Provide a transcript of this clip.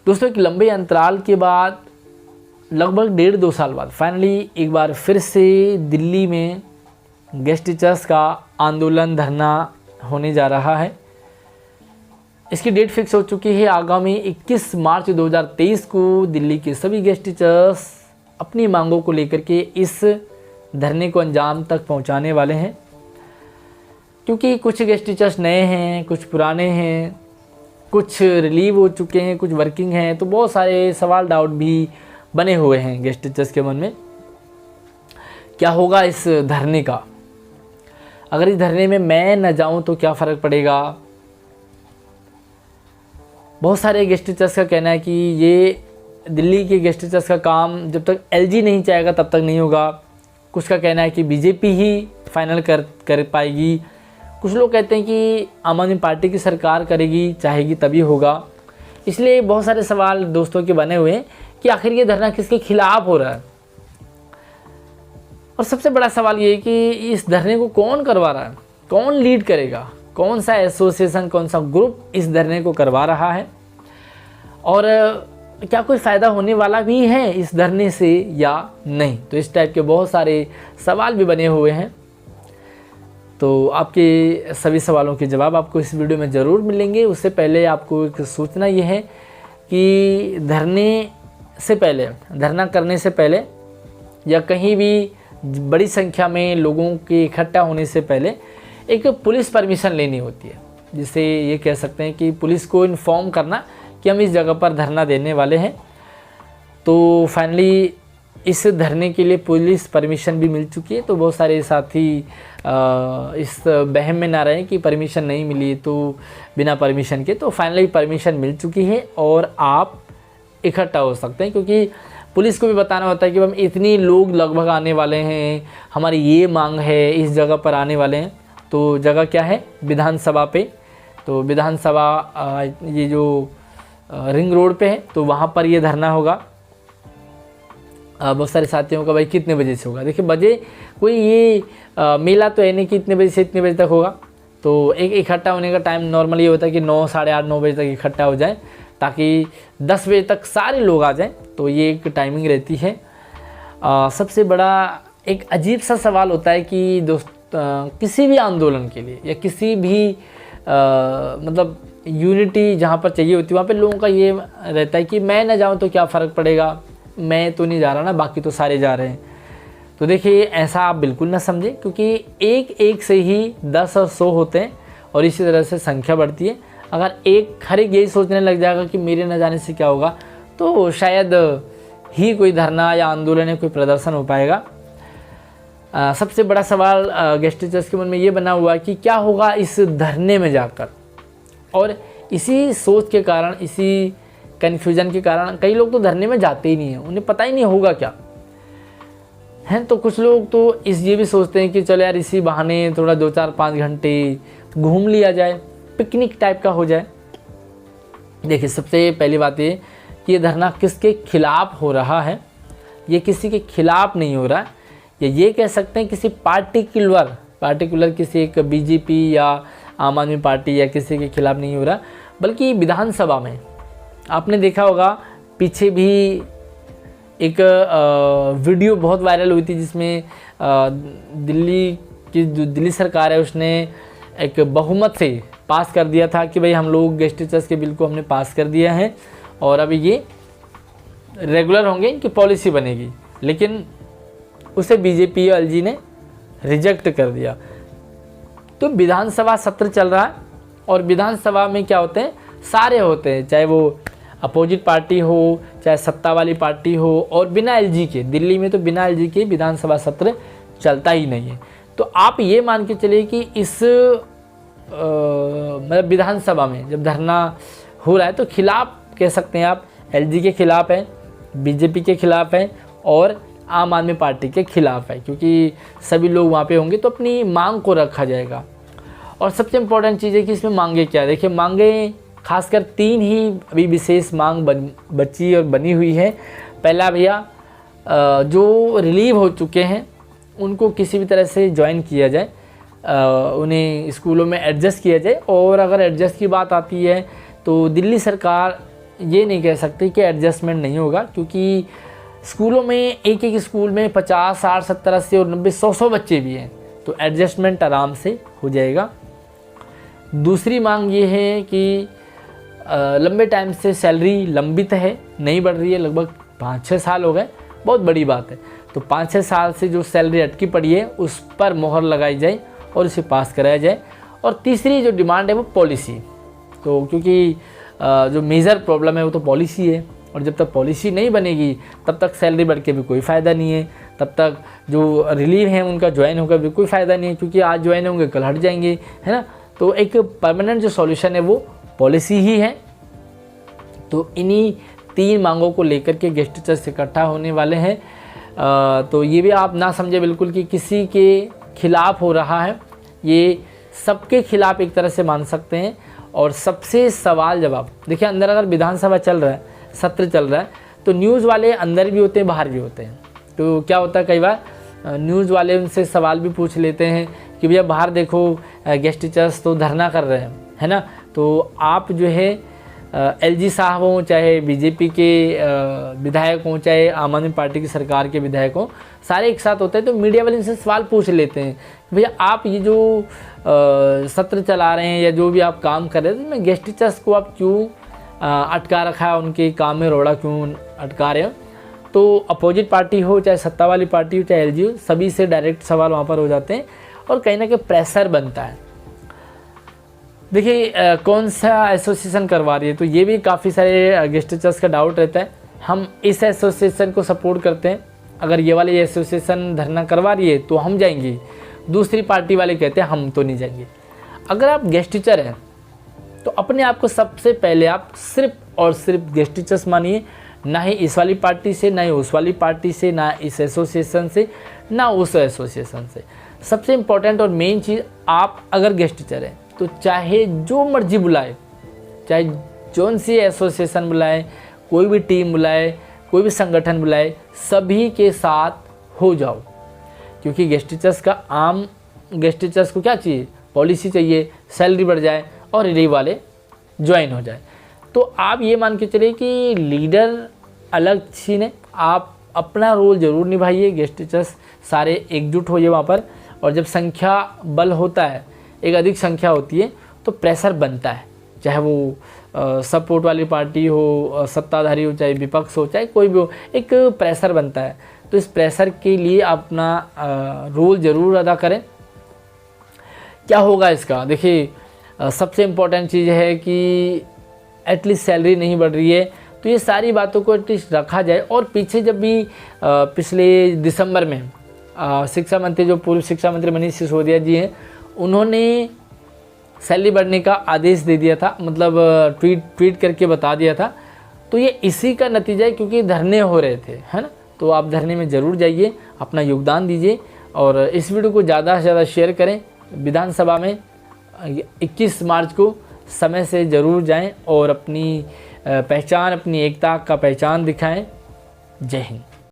दोस्तों एक लंबे अंतराल के बाद लगभग 1.5-2 साल बाद फाइनली एक बार फिर से दिल्ली में गेस्ट टीचर्स का आंदोलन धरना होने जा रहा है। इसकी डेट फिक्स हो चुकी है। आगामी 21 मार्च 2023 को दिल्ली के सभी गेस्ट टीचर्स अपनी मांगों को लेकर के इस धरने को अंजाम तक पहुंचाने वाले हैं, क्योंकि कुछ गेस्ट टीचर्स नए हैं, कुछ पुराने हैं, कुछ रिलीव हो चुके हैं, कुछ वर्किंग हैं। तो बहुत सारे सवाल डाउट भी बने हुए हैं गेस्ट टीचर्स के मन में। क्या होगा इस धरने का? अगर इस धरने में मैं न जाऊं तो क्या फ़र्क पड़ेगा? बहुत सारे गेस्ट टीचर्स का कहना है कि ये दिल्ली के गेस्ट टीचर्स का काम जब तक एलजी नहीं चाहेगा तब तक नहीं होगा। कुछ का कहना है कि बीजेपी ही फाइनल कर पाएगी। कुछ लोग कहते हैं कि आम आदमी पार्टी की सरकार करेगी, चाहेगी तभी होगा। इसलिए बहुत सारे सवाल दोस्तों के बने हुए हैं कि आखिर ये धरना किसके खिलाफ हो रहा है। और सबसे बड़ा सवाल ये है कि इस धरने को कौन करवा रहा है, कौन लीड करेगा, कौन सा एसोसिएशन, कौन सा ग्रुप इस धरने को करवा रहा है, और क्या कोई फ़ायदा होने वाला भी है इस धरने से या नहीं। तो इस टाइप के बहुत सारे सवाल भी बने हुए हैं। तो आपके सभी सवालों के जवाब आपको इस वीडियो में ज़रूर मिलेंगे। उससे पहले आपको एक सूचना ये है कि धरना करने से पहले या कहीं भी बड़ी संख्या में लोगों के इकट्ठा होने से पहले एक पुलिस परमिशन लेनी होती है, जिसे ये कह सकते हैं कि पुलिस को इन्फॉर्म करना कि हम इस जगह पर धरना देने वाले हैं। तो फाइनली इस धरने के लिए पुलिस परमिशन भी मिल चुकी है। तो बहुत सारे साथी इस बहम में ना रहें कि परमिशन नहीं मिली तो बिना परमिशन के। तो फाइनली परमिशन मिल चुकी है और आप इकट्ठा हो सकते हैं, क्योंकि पुलिस को भी बताना होता है कि हम इतनी लोग लगभग आने वाले हैं, हमारी ये मांग है, इस जगह पर आने वाले हैं। तो जगह क्या है? विधानसभा पे। तो विधानसभा ये जो रिंग रोड पे है, तो वहाँ पर ये धरना होगा। बहुत सारे साथियों का भाई कितने बजे से होगा? देखिए बजे कोई ये मेला तो है नहीं कि इतने बजे से इतने बजे तक होगा। तो एक इकट्ठा होने का टाइम नॉर्मली ये होता है कि 9, साढ़े 8, 9 बजे तक इकट्ठा हो जाए, ताकि 10 बजे तक सारे लोग आ जाएं। तो ये एक टाइमिंग रहती है। सबसे बड़ा एक अजीब सा सवाल होता है कि किसी भी आंदोलन के लिए या किसी भी मतलब यूनिटी जहाँ पर चाहिए होती है, वहाँ पे लोगों का ये रहता है कि मैं ना जाऊँ तो क्या फ़र्क पड़ेगा, मैं तो नहीं जा रहा ना, बाकी तो सारे जा रहे हैं। तो देखिए ऐसा आप बिल्कुल ना समझें, क्योंकि एक से ही 10 और 100 होते हैं और इसी तरह से संख्या बढ़ती है। अगर हर एक यही सोचने लग जाएगा कि मेरे न जाने से क्या होगा, तो शायद ही कोई धरना या आंदोलन या कोई प्रदर्शन हो पाएगा। सबसे बड़ा सवाल गेस्ट टीचर्स के मन में ये बना हुआ है कि क्या होगा इस धरने में जाकर। और इसी सोच के कारण, इसी कन्फ्यूजन के कारण कई लोग तो धरने में जाते ही नहीं हैं, उन्हें पता ही नहीं होगा क्या है। तो कुछ लोग तो ये भी सोचते हैं कि चलो यार इसी बहाने थोड़ा 2, 4, 5 घंटे घूम लिया जाए, पिकनिक टाइप का हो जाए। देखिए सबसे पहली बात ये कि ये धरना किसके खिलाफ हो रहा है? ये किसी के खिलाफ नहीं हो रहा है। ये कह सकते हैं किसी पार्टिकुलर किसी एक बीजेपी या आम आदमी पार्टी या किसी के खिलाफ नहीं हो रहा, बल्कि विधानसभा में आपने देखा होगा पीछे भी एक वीडियो बहुत वायरल हुई थी, जिसमें दिल्ली सरकार है उसने एक बहुमत से पास कर दिया था कि भाई हम लोग गेस्ट टीचर्स के बिल को हमने पास कर दिया है और अभी ये रेगुलर होंगे, इनकी पॉलिसी बनेगी। लेकिन उसे बीजेपी और एलजी ने रिजेक्ट कर दिया। तो विधानसभा सत्र चल रहा है और विधानसभा में क्या होते हैं, सारे होते हैं, चाहे वो अपोजिट पार्टी हो, चाहे सत्ता वाली पार्टी हो, और बिना एलजी के, दिल्ली में तो बिना एलजी के विधानसभा सत्र चलता ही नहीं है। तो आप ये मान के चलिए कि इस मतलब विधानसभा में जब धरना हो रहा है तो खिलाफ कह सकते हैं आप, एलजी के खिलाफ है, बीजेपी के खिलाफ है और आम आदमी पार्टी के खिलाफ है, क्योंकि सभी लोग वहाँ पे होंगे तो अपनी मांग को रखा जाएगा। और सबसे इम्पोर्टेंट चीज़ है कि इसमें मांगे क्या है। देखिए मांगे खासकर 3 ही अभी विशेष मांग बची और बनी हुई है। पहला भैया जो रिलीव हो चुके हैं उनको किसी भी तरह से ज्वाइन किया जाए, उन्हें स्कूलों में एडजस्ट किया जाए। और अगर एडजस्ट की बात आती है तो दिल्ली सरकार ये नहीं कह सकते कि एडजस्टमेंट नहीं होगा, क्योंकि स्कूलों में एक एक स्कूल में 50, 60, 70, 80 और 90, 100 बच्चे भी हैं, तो एडजस्टमेंट आराम से हो जाएगा। दूसरी मांग ये है कि लंबे टाइम से सैलरी लंबित है, नहीं बढ़ रही है, लगभग 5-6 साल हो गए, बहुत बड़ी बात है। तो 5-6 साल से जो सैलरी अटकी पड़ी है उस पर मोहर लगाई जाए और इसे पास कराया जाए। और तीसरी जो डिमांड है वो पॉलिसी, तो क्योंकि जो मेजर प्रॉब्लम है वो तो पॉलिसी है, और जब तक पॉलिसी नहीं बनेगी तब तक सैलरी बढ़ के भी कोई फ़ायदा नहीं है, तब तक जो रिलीव हैं उनका ज्वाइन होकर भी कोई फ़ायदा नहीं है, क्योंकि आज ज्वाइन होंगे कल हट जाएंगे, है ना। तो एक परमानेंट जो सॉल्यूशन है वो पॉलिसी ही है। तो इन्हीं 3 मांगों को लेकर के गेस्ट टीचर्स इकट्ठा होने वाले हैं। तो ये भी आप ना समझे बिल्कुल कि किसी के खिलाफ हो रहा है, ये सबके खिलाफ एक तरह से मान सकते हैं। और सबसे सवाल जवाब देखिए, अंदर अगर विधानसभा चल रहा है, सत्र चल रहा है, तो न्यूज़ वाले अंदर भी होते हैं, बाहर भी होते हैं। तो क्या होता है, कई बार न्यूज़ वाले उनसे सवाल भी पूछ लेते हैं कि भैया बाहर देखो गेस्ट टीचर्स तो धरना कर रहे हैं, है ना। तो आप जो है एलजी साहब हों, चाहे बीजेपी के विधायक हों, चाहे आम आदमी पार्टी की सरकार के विधायक हों, सारे एक साथ होते हैं। तो मीडिया वाले इनसे सवाल पूछ लेते हैं, भैया आप ये जो सत्र चला रहे हैं या जो भी आप काम कर रहे हैं, तो गेस्ट टीचर्स को आप क्यों अटका रखा है, उनके काम में रोड़ा क्यों अटका रहे हो। तो अपोजिट पार्टी हो, चाहे सत्ता वाली पार्टी हो, चाहे एलजी हो, सभी से डायरेक्ट सवाल वहाँ पर हो जाते हैं और कहीं ना कहीं प्रेशर बनता है। देखिए कौन सा एसोसिएशन करवा रही है, तो ये भी काफ़ी सारे गेस्ट टीचर्स का डाउट रहता है। हम इस एसोसिएशन को सपोर्ट करते हैं, अगर ये वाली एसोसिएशन धरना करवा रही है तो हम जाएंगे, दूसरी पार्टी वाले कहते हैं हम तो नहीं जाएंगे। अगर आप गेस्ट टीचर हैं तो अपने आप को सबसे पहले आप सिर्फ और सिर्फ गेस्ट टीचर्स मानिए, ना ही इस वाली पार्टी से, ना ही उस वाली पार्टी से, ना इस एसोसिएशन से, ना उस एसोसिएशन से। सबसे इम्पोर्टेंट और मेन चीज़, आप अगर गेस्ट टीचर हैं तो चाहे जो मर्जी बुलाए, चाहे जौन सी एसोसिएशन बुलाए, कोई भी टीम बुलाए, कोई भी संगठन बुलाए, सभी के साथ हो जाओ। क्योंकि गेस्ट टीचर्स को क्या चाहिए, पॉलिसी चाहिए, सैलरी बढ़ जाए और रिलीव वाले ज्वाइन हो जाए। तो आप ये मान के चलिए कि लीडर अलग सीन है, आप अपना रोल ज़रूर निभाइए, गेस्ट टीचर्स सारे एकजुट होइए वहाँ पर। और जब संख्या बल होता है, एक अधिक संख्या होती है, तो प्रेशर बनता है, चाहे वो सपोर्ट वाली पार्टी हो, सत्ताधारी हो, चाहे विपक्ष हो, चाहे कोई भी हो, एक प्रेशर बनता है। तो इस प्रेशर के लिए अपना रोल ज़रूर अदा करें। क्या होगा इसका, देखिए सबसे इम्पोर्टेंट चीज़ है कि एटलीस्ट सैलरी नहीं बढ़ रही है, तो ये सारी बातों को एटलीस्ट रखा जाए। और पीछे जब भी पिछले दिसंबर में शिक्षा मंत्री, जो पूर्व शिक्षा मंत्री मनीष सिसोदिया जी हैं, उन्होंने सैलरी बढ़ने का आदेश दे दिया था, मतलब ट्वीट करके बता दिया था। तो ये इसी का नतीजा है, क्योंकि धरने हो रहे थे, है ना। तो आप धरने में ज़रूर जाइए, अपना योगदान दीजिए और इस वीडियो को ज़्यादा से ज़्यादा शेयर करें। विधानसभा में 21 मार्च को समय से ज़रूर जाएं और अपनी पहचान, अपनी एकता का पहचान दिखाएं। जय हिंद।